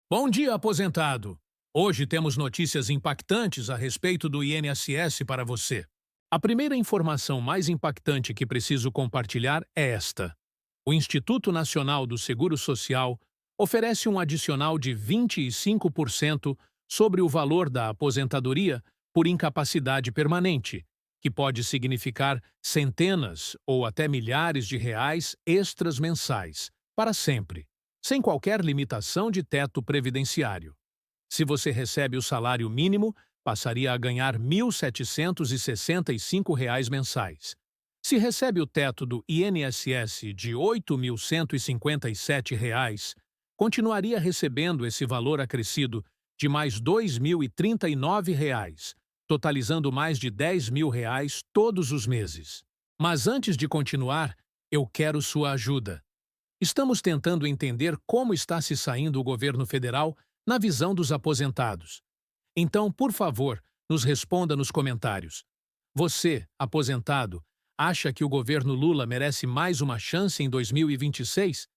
Bom dia, aposentado! Hoje temos notícias impactantes a respeito do INSS para você. A primeira informação mais impactante que preciso compartilhar é esta. O Instituto Nacional do Seguro Social oferece um adicional de 25% sobre o valor da aposentadoria por incapacidade permanente, que pode significar centenas ou até milhares de reais extras mensais, para sempre, sem qualquer limitação de teto previdenciário. Se você recebe o salário mínimo, passaria a ganhar R$ 1.765 mensais. Se recebe o teto do INSS de R$ 8.157, continuaria recebendo esse valor acrescido de mais R$ 2.039, totalizando mais de R$ 10.000 todos os meses. Mas antes de continuar, eu quero sua ajuda. Estamos tentando entender como está se saindo o governo federal na visão dos aposentados. Então, por favor, nos responda nos comentários. Você, aposentado, acha que o governo Lula merece mais uma chance em 2026?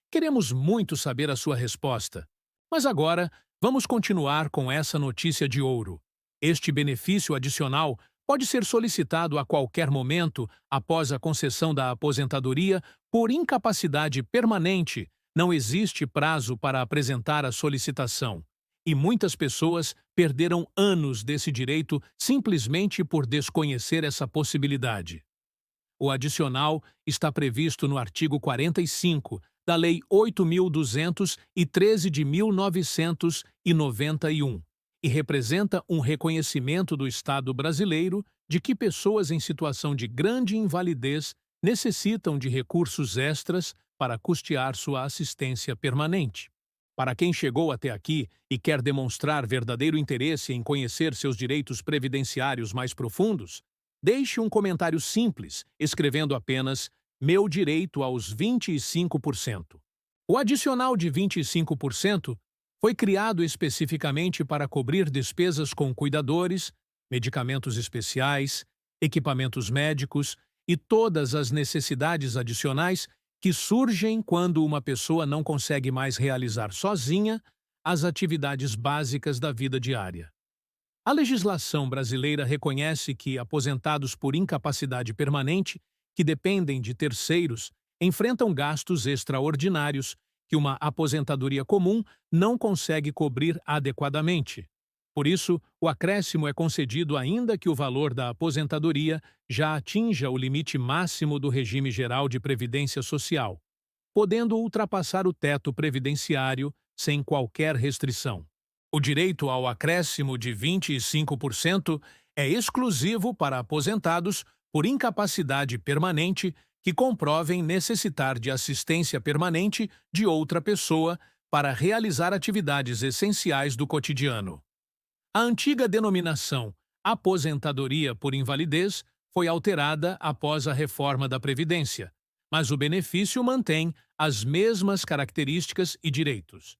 Queremos muito saber a sua resposta. Mas agora, vamos continuar com essa notícia de ouro. Este benefício adicional pode ser solicitado a qualquer momento após a concessão da aposentadoria por incapacidade permanente. Não existe prazo para apresentar a solicitação. E muitas pessoas perderam anos desse direito simplesmente por desconhecer essa possibilidade. O adicional está previsto no artigo 45 da Lei 8.213 de 1991 e representa um reconhecimento do Estado brasileiro de que pessoas em situação de grande invalidez necessitam de recursos extras para custear sua assistência permanente. Para quem chegou até aqui e quer demonstrar verdadeiro interesse em conhecer seus direitos previdenciários mais profundos, deixe um comentário simples, escrevendo apenas "Meu direito aos 25%". O adicional de 25% foi criado especificamente para cobrir despesas com cuidadores, medicamentos especiais, equipamentos médicos e todas as necessidades adicionais que surgem quando uma pessoa não consegue mais realizar sozinha as atividades básicas da vida diária. A legislação brasileira reconhece que aposentados por incapacidade permanente, que dependem de terceiros, enfrentam gastos extraordinários que uma aposentadoria comum não consegue cobrir adequadamente. Por isso, o acréscimo é concedido ainda que o valor da aposentadoria já atinja o limite máximo do regime geral de previdência social, podendo ultrapassar o teto previdenciário sem qualquer restrição. O direito ao acréscimo de 25% é exclusivo para aposentados por incapacidade permanente que comprovem necessitar de assistência permanente de outra pessoa para realizar atividades essenciais do cotidiano. A antiga denominação aposentadoria por invalidez foi alterada após a reforma da Previdência, mas o benefício mantém as mesmas características e direitos.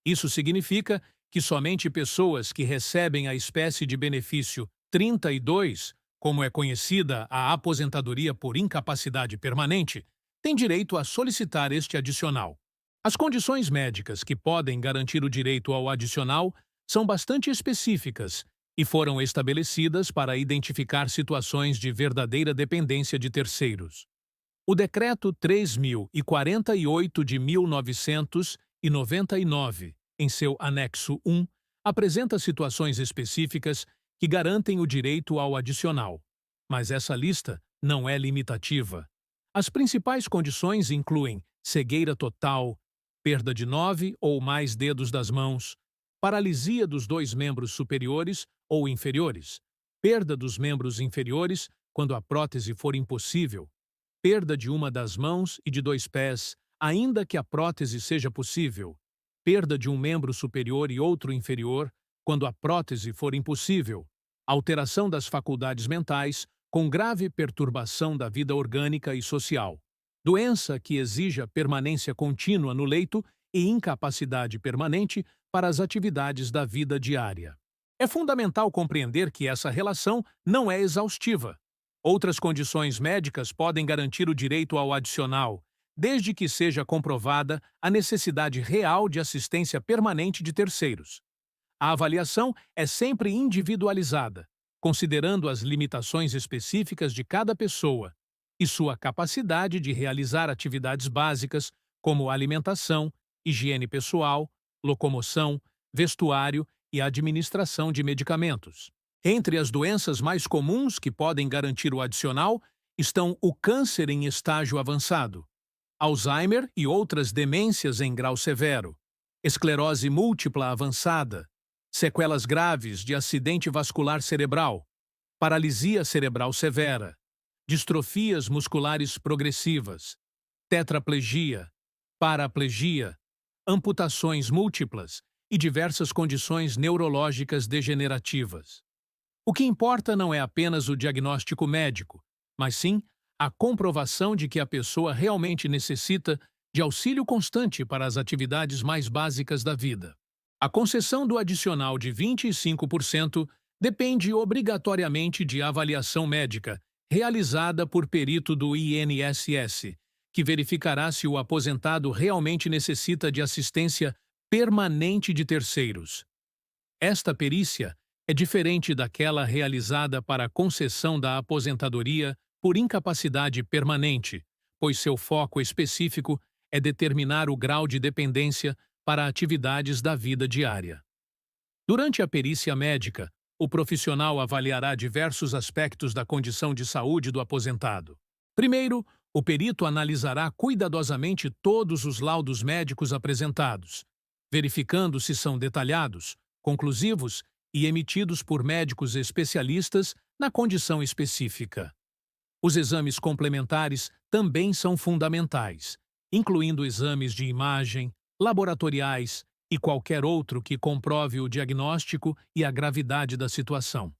Isso significa que somente pessoas que recebem a espécie de benefício 32, como é conhecida a aposentadoria por incapacidade permanente, têm direito a solicitar este adicional. As condições médicas que podem garantir o direito ao adicional são bastante específicas e foram estabelecidas para identificar situações de verdadeira dependência de terceiros. O Decreto 3.048 de 1999, em seu anexo 1, apresenta situações específicas que garantem o direito ao adicional. Mas essa lista não é limitativa. As principais condições incluem cegueira total, perda de 9 ou mais dedos das mãos, paralisia dos 2 membros superiores ou inferiores, perda dos membros inferiores quando a prótese for impossível, perda de uma das mãos e de 2 pés, ainda que a prótese seja possível, perda de um membro superior e outro inferior quando a prótese for impossível, alteração das faculdades mentais com grave perturbação da vida orgânica e social, doença que exija permanência contínua no leito e incapacidade permanente para as atividades da vida diária. É fundamental compreender que essa relação não é exaustiva. Outras condições médicas podem garantir o direito ao adicional, desde que seja comprovada a necessidade real de assistência permanente de terceiros. A avaliação é sempre individualizada, considerando as limitações específicas de cada pessoa e sua capacidade de realizar atividades básicas como alimentação, higiene pessoal, locomoção, vestuário e administração de medicamentos. Entre as doenças mais comuns que podem garantir o adicional estão o câncer em estágio avançado, Alzheimer e outras demências em grau severo, esclerose múltipla avançada, sequelas graves de acidente vascular cerebral, paralisia cerebral severa, distrofias musculares progressivas, tetraplegia, paraplegia, amputações múltiplas e diversas condições neurológicas degenerativas. O que importa não é apenas o diagnóstico médico, mas sim a comprovação de que a pessoa realmente necessita de auxílio constante para as atividades mais básicas da vida. A concessão do adicional de 25% depende obrigatoriamente de avaliação médica realizada por perito do INSS, que verificará se o aposentado realmente necessita de assistência permanente de terceiros. Esta perícia é diferente daquela realizada para a concessão da aposentadoria por incapacidade permanente, pois seu foco específico é determinar o grau de dependência para atividades da vida diária. Durante a perícia médica, o profissional avaliará diversos aspectos da condição de saúde do aposentado. Primeiro, o perito analisará cuidadosamente todos os laudos médicos apresentados, verificando se são detalhados, conclusivos e emitidos por médicos especialistas na condição específica. Os exames complementares também são fundamentais, incluindo exames de imagem, laboratoriais e qualquer outro que comprove o diagnóstico e a gravidade da situação.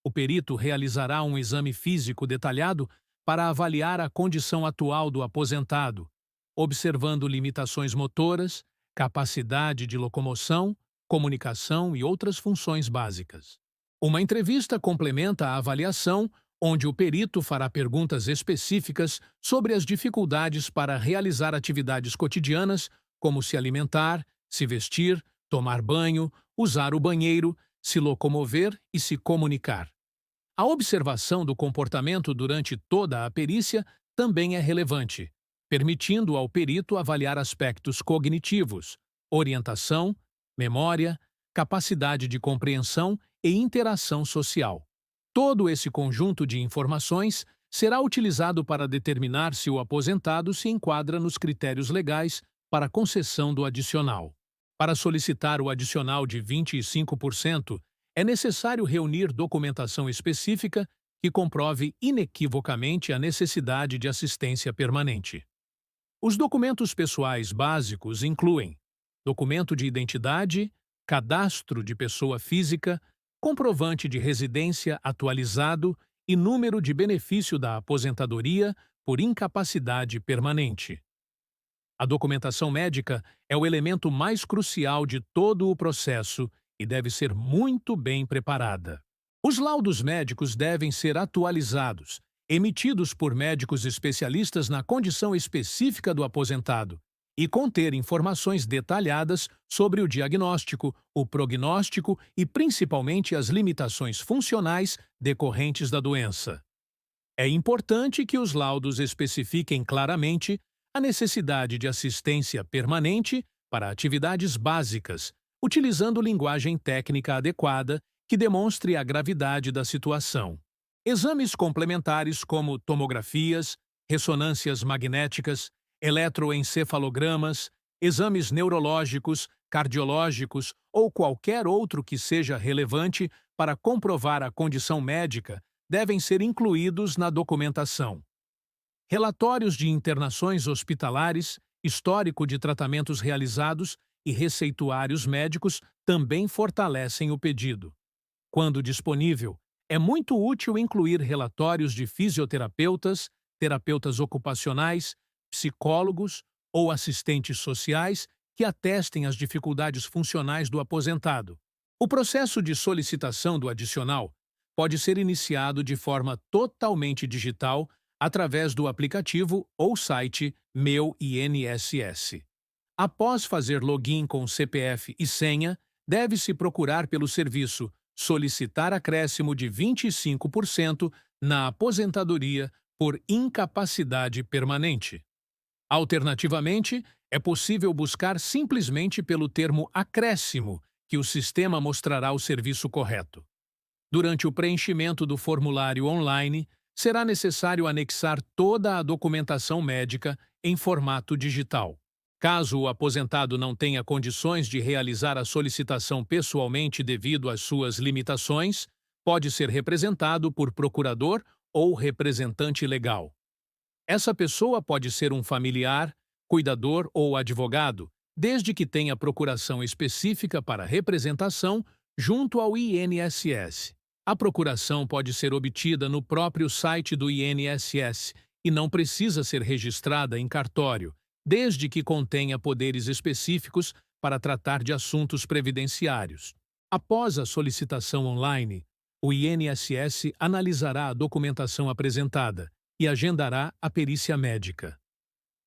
O perito realizará um exame físico detalhado para avaliar a condição atual do aposentado, observando limitações motoras, capacidade de locomoção, comunicação e outras funções básicas. Uma entrevista complementa a avaliação, onde o perito fará perguntas específicas sobre as dificuldades para realizar atividades cotidianas, como se alimentar, se vestir, tomar banho, usar o banheiro, se locomover e se comunicar. A observação do comportamento durante toda a perícia também é relevante, permitindo ao perito avaliar aspectos cognitivos, orientação, memória, capacidade de compreensão e interação social. Todo esse conjunto de informações será utilizado para determinar se o aposentado se enquadra nos critérios legais para concessão do adicional. Para solicitar o adicional de 25%, é necessário reunir documentação específica que comprove inequivocamente a necessidade de assistência permanente. Os documentos pessoais básicos incluem documento de identidade, cadastro de pessoa física, comprovante de residência atualizado e número de benefício da aposentadoria por incapacidade permanente. A documentação médica é o elemento mais crucial de todo o processo e deve ser muito bem preparada. Os laudos médicos devem ser atualizados, emitidos por médicos especialistas na condição específica do aposentado, e conter informações detalhadas sobre o diagnóstico, o prognóstico e principalmente as limitações funcionais decorrentes da doença. É importante que os laudos especifiquem claramente a necessidade de assistência permanente para atividades básicas, utilizando linguagem técnica adequada que demonstre a gravidade da situação. Exames complementares como tomografias, ressonâncias magnéticas, eletroencefalogramas, exames neurológicos, cardiológicos ou qualquer outro que seja relevante para comprovar a condição médica devem ser incluídos na documentação. Relatórios de internações hospitalares, histórico de tratamentos realizados e receituários médicos também fortalecem o pedido. Quando disponível, é muito útil incluir relatórios de fisioterapeutas, terapeutas ocupacionais, psicólogos ou assistentes sociais que atestem as dificuldades funcionais do aposentado. O processo de solicitação do adicional pode ser iniciado de forma totalmente digital através do aplicativo ou site Meu INSS. Após fazer login com CPF e senha, deve-se procurar pelo serviço Solicitar acréscimo de 25% na aposentadoria por incapacidade permanente. Alternativamente, é possível buscar simplesmente pelo termo acréscimo, que o sistema mostrará o serviço correto. Durante o preenchimento do formulário online, será necessário anexar toda a documentação médica em formato digital. Caso o aposentado não tenha condições de realizar a solicitação pessoalmente devido às suas limitações, pode ser representado por procurador ou representante legal. Essa pessoa pode ser um familiar, cuidador ou advogado, desde que tenha procuração específica para representação junto ao INSS. A procuração pode ser obtida no próprio site do INSS e não precisa ser registrada em cartório, desde que contenha poderes específicos para tratar de assuntos previdenciários. Após a solicitação online, o INSS analisará a documentação apresentada e agendará a perícia médica.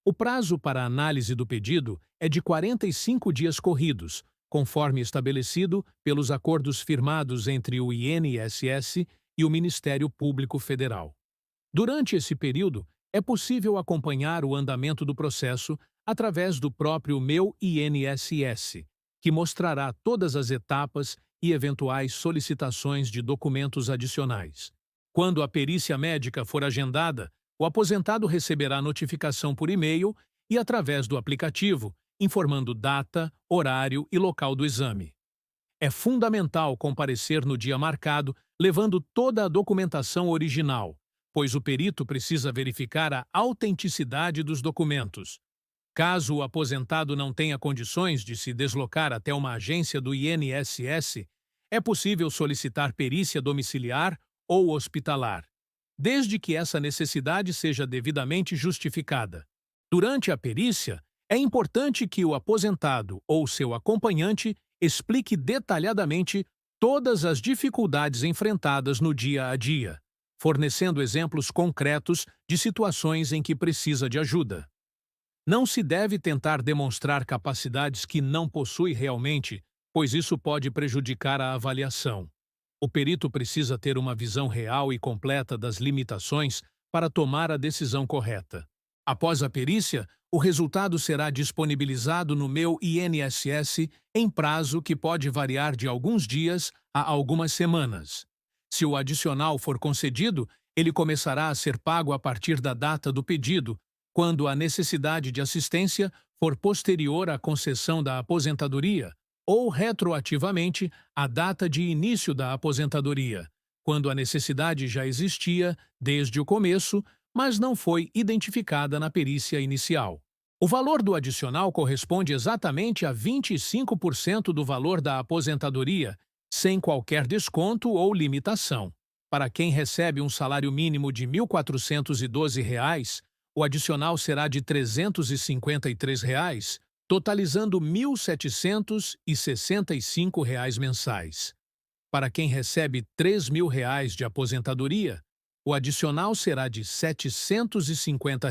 O prazo para a análise do pedido é de 45 dias corridos, conforme estabelecido pelos acordos firmados entre o INSS e o Ministério Público Federal. Durante esse período, é possível acompanhar o andamento do processo através do próprio Meu INSS, que mostrará todas as etapas e eventuais solicitações de documentos adicionais. Quando a perícia médica for agendada, o aposentado receberá notificação por e-mail e através do aplicativo, informando data, horário e local do exame. É fundamental comparecer no dia marcado, levando toda a documentação original, pois o perito precisa verificar a autenticidade dos documentos. Caso o aposentado não tenha condições de se deslocar até uma agência do INSS, é possível solicitar perícia domiciliar ou hospitalar, desde que essa necessidade seja devidamente justificada. Durante a perícia, é importante que o aposentado ou seu acompanhante explique detalhadamente todas as dificuldades enfrentadas no dia a dia, fornecendo exemplos concretos de situações em que precisa de ajuda. Não se deve tentar demonstrar capacidades que não possui realmente, pois isso pode prejudicar a avaliação. O perito precisa ter uma visão real e completa das limitações para tomar a decisão correta. Após a perícia, o resultado será disponibilizado no Meu INSS em prazo que pode variar de alguns dias a algumas semanas. Se o adicional for concedido, ele começará a ser pago a partir da data do pedido, quando a necessidade de assistência for posterior à concessão da aposentadoria, ou retroativamente à data de início da aposentadoria, quando a necessidade já existia desde o começo, mas não foi identificada na perícia inicial. O valor do adicional corresponde exatamente a 25% do valor da aposentadoria, sem qualquer desconto ou limitação. Para quem recebe um salário mínimo de R$ 1.412, o adicional será de R$ 353, totalizando R$ 1.765 mensais. Para quem recebe R$ 3.000 de aposentadoria, o adicional será de R$ 750,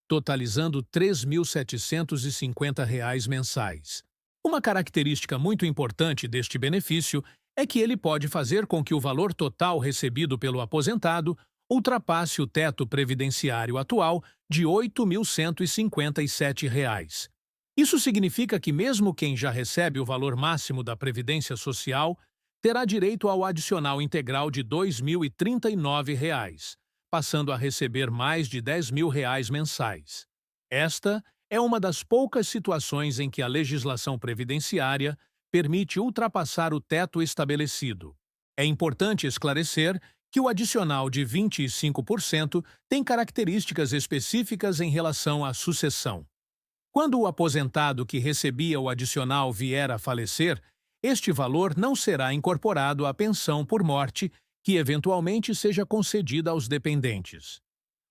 totalizando R$ 3.750 mensais. Uma característica muito importante deste benefício é que ele pode fazer com que o valor total recebido pelo aposentado ultrapasse o teto previdenciário atual de R$ 8.157. Isso significa que mesmo quem já recebe o valor máximo da Previdência Social terá direito ao adicional integral de R$ 2.039, passando a receber mais de R$ 10.000 mensais. Esta é uma das poucas situações em que a legislação previdenciária permite ultrapassar o teto estabelecido. É importante esclarecer que o adicional de 25% tem características específicas em relação à sucessão. Quando o aposentado que recebia o adicional vier a falecer, este valor não será incorporado à pensão por morte que eventualmente seja concedida aos dependentes.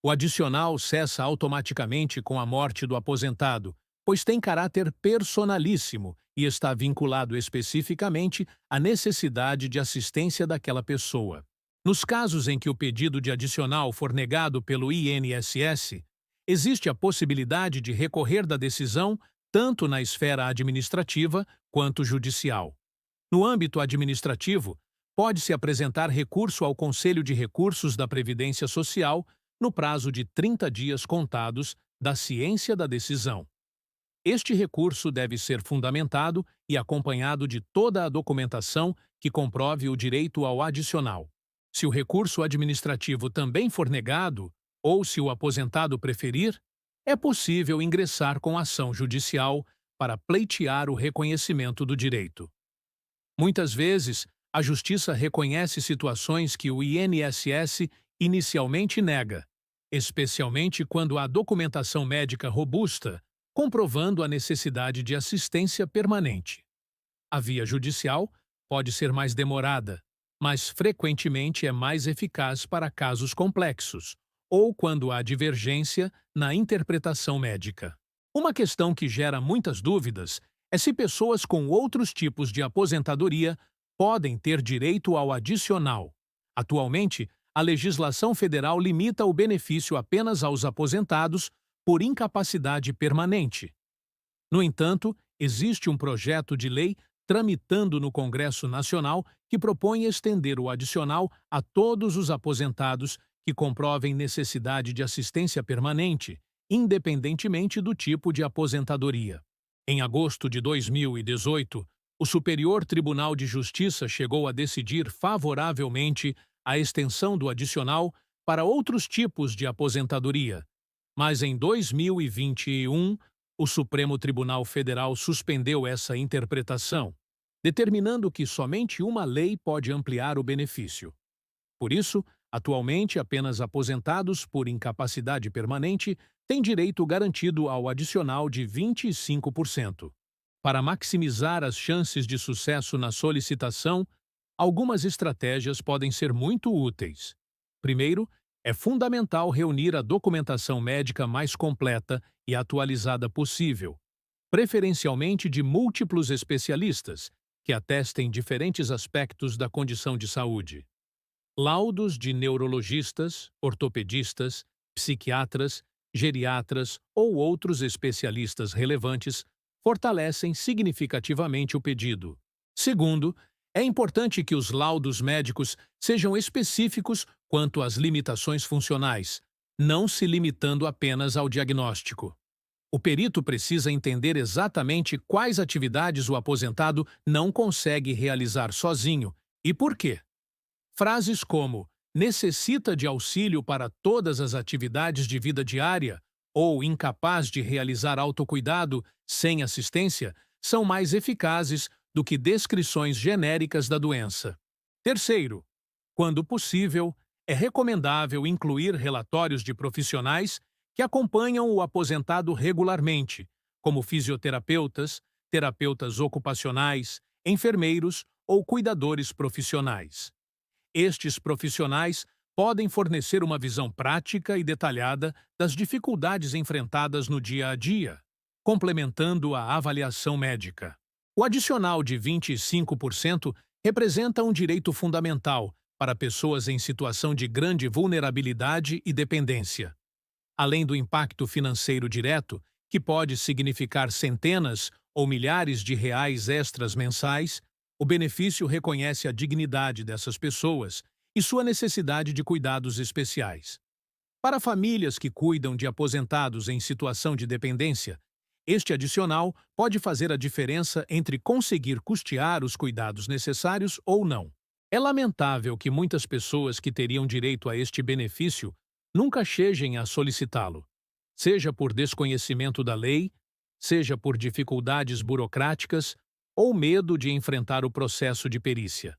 O adicional cessa automaticamente com a morte do aposentado, pois tem caráter personalíssimo e está vinculado especificamente à necessidade de assistência daquela pessoa. Nos casos em que o pedido de adicional for negado pelo INSS, existe a possibilidade de recorrer da decisão tanto na esfera administrativa quanto judicial. No âmbito administrativo, pode-se apresentar recurso ao Conselho de Recursos da Previdência Social no prazo de 30 dias contados da ciência da decisão. Este recurso deve ser fundamentado e acompanhado de toda a documentação que comprove o direito ao adicional. Se o recurso administrativo também for negado, ou se o aposentado preferir, é possível ingressar com ação judicial para pleitear o reconhecimento do direito. Muitas vezes, a Justiça reconhece situações que o INSS inicialmente nega, especialmente quando há documentação médica robusta, comprovando a necessidade de assistência permanente. A via judicial pode ser mais demorada, mas frequentemente é mais eficaz para casos complexos, ou quando há divergência na interpretação médica. Uma questão que gera muitas dúvidas é se pessoas com outros tipos de aposentadoria podem ter direito ao adicional. Atualmente, a legislação federal limita o benefício apenas aos aposentados por incapacidade permanente. No entanto, existe um projeto de lei tramitando no Congresso Nacional que propõe estender o adicional a todos os aposentados que comprovem necessidade de assistência permanente, independentemente do tipo de aposentadoria. Em agosto de 2018, o Superior Tribunal de Justiça chegou a decidir favoravelmente a extensão do adicional para outros tipos de aposentadoria, mas em 2021, o Supremo Tribunal Federal suspendeu essa interpretação, determinando que somente uma lei pode ampliar o benefício. Por isso, atualmente, apenas aposentados por incapacidade permanente têm direito garantido ao adicional de 25%. Para maximizar as chances de sucesso na solicitação, algumas estratégias podem ser muito úteis. Primeiro, é fundamental reunir a documentação médica mais completa e atualizada possível, preferencialmente de múltiplos especialistas, que atestem diferentes aspectos da condição de saúde. Laudos de neurologistas, ortopedistas, psiquiatras, geriatras ou outros especialistas relevantes fortalecem significativamente o pedido. Segundo, é importante que os laudos médicos sejam específicos quanto às limitações funcionais, não se limitando apenas ao diagnóstico. O perito precisa entender exatamente quais atividades o aposentado não consegue realizar sozinho e por quê. Frases como necessita de auxílio para todas as atividades de vida diária ou incapaz de realizar autocuidado sem assistência são mais eficazes do que descrições genéricas da doença. Terceiro, quando possível, é recomendável incluir relatórios de profissionais que acompanham o aposentado regularmente, como fisioterapeutas, terapeutas ocupacionais, enfermeiros ou cuidadores profissionais. Estes profissionais podem fornecer uma visão prática e detalhada das dificuldades enfrentadas no dia a dia, complementando a avaliação médica. O adicional de 25% representa um direito fundamental para pessoas em situação de grande vulnerabilidade e dependência. Além do impacto financeiro direto, que pode significar centenas ou milhares de reais extras mensais, o benefício reconhece a dignidade dessas pessoas e sua necessidade de cuidados especiais. Para famílias que cuidam de aposentados em situação de dependência, este adicional pode fazer a diferença entre conseguir custear os cuidados necessários ou não. É lamentável que muitas pessoas que teriam direito a este benefício nunca cheguem a solicitá-lo, seja por desconhecimento da lei, seja por dificuldades burocráticas ou medo de enfrentar o processo de perícia.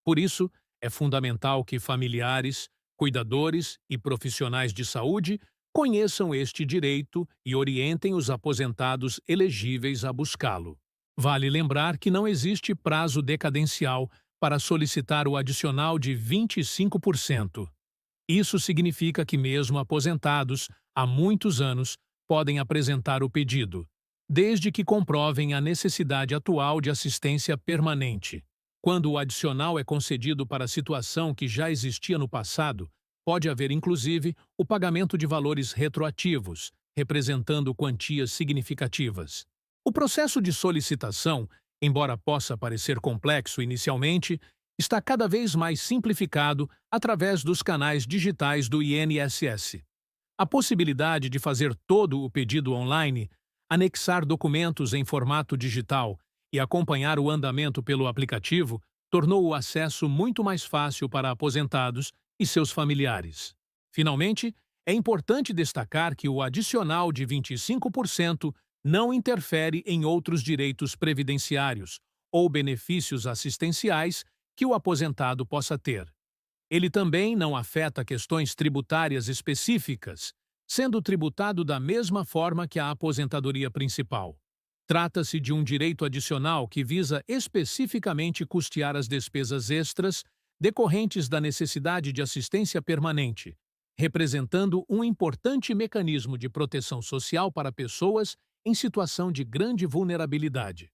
Por isso, é fundamental que familiares, cuidadores e profissionais de saúde conheçam este direito e orientem os aposentados elegíveis a buscá-lo. Vale lembrar que não existe prazo decadencial para solicitar o adicional de 25%. Isso significa que mesmo aposentados há muitos anos podem apresentar o pedido, desde que comprovem a necessidade atual de assistência permanente. Quando o adicional é concedido para a situação que já existia no passado, pode haver, inclusive, o pagamento de valores retroativos, representando quantias significativas. O processo de solicitação, embora possa parecer complexo inicialmente, está cada vez mais simplificado através dos canais digitais do INSS. A possibilidade de fazer todo o pedido online, anexar documentos em formato digital e acompanhar o andamento pelo aplicativo tornou o acesso muito mais fácil para aposentados e seus familiares. Finalmente, é importante destacar que o adicional de 25% não interfere em outros direitos previdenciários ou benefícios assistenciais que o aposentado possa ter. Ele também não afeta questões tributárias específicas, sendo tributado da mesma forma que a aposentadoria principal. Trata-se de um direito adicional que visa especificamente custear as despesas extras decorrentes da necessidade de assistência permanente, representando um importante mecanismo de proteção social para pessoas em situação de grande vulnerabilidade.